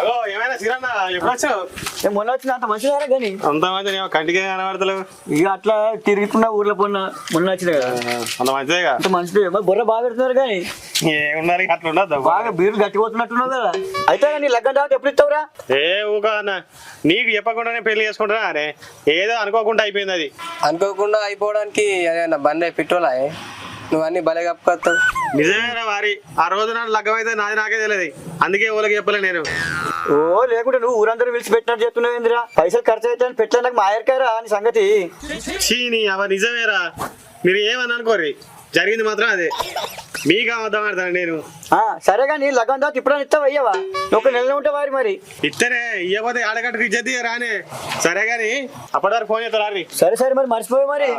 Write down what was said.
అగో ఏమైనా సిరన్న ఎప్పుడు వచ్చావు? మొన్న వచ్చిన అంత మంచిదారా కానీ అంత మంచి కంటికే కనబడతలేవు. ఇక అట్లా తిరుగుతున్నా ఊర్లో పొన్న మొన్న వచ్చిన కదా అంత మంచిదేగా. అంత మంచిదే మరి బుర్ర బాగా పెడుతున్నారు కానీ ఏమున్నారు అట్లా ఉండదు. బాగా బీర్లు గట్టిపోతున్నట్టున్నావు కదా. అయితే నీ లగ్గం దాకా ఎప్పుడు ఇస్తావురా? ఏ ఊగా అన్న నీకు చెప్పకుండానే పెళ్లి చేసుకుంటున్నా అరే ఏదో అనుకోకుండా అయిపోయింది అది. అనుకోకుండా అయిపోవడానికి అదేనా బండి పెట్రోలా నువ్వు అన్ని భలే కప్పుకొస్తావు. నిజమేనా వారి ఆ రోజు నాడు లగ్గం అయితే నాది నాకే తెలియదు, అందుకే ఊళ్ళకి చెప్పలే నేను. ఓ లేకుంటే నువ్వు ఊరందరూ విడిచిపెట్టినట్టు చెప్తున్నావు ఏందిరా? పైసలు ఖర్చు అవుతాయని పెట్టడానికి మా ఆయనకారా అని సంగతి. చీని అవ నిజమేరా, మీరు ఏమని అనుకోరి, జరిగింది మాత్రం అదే. మీకు అబద్ధం ఆడతాను నేను. సరే కానీ లగ్గం దాకా ఇప్పుడు ఇస్తావు అయ్యవా? ఒక నెలలో ఉంటే వారి మరి ఇద్దరే ఇవ్వకపోతే ఆడగట్టు ఇజ్జత్ రానే. సరే కానీ అప్పటి వరకు ఫోన్ చేస్తారు. సరే సరే మరి మర్చిపోయి మరి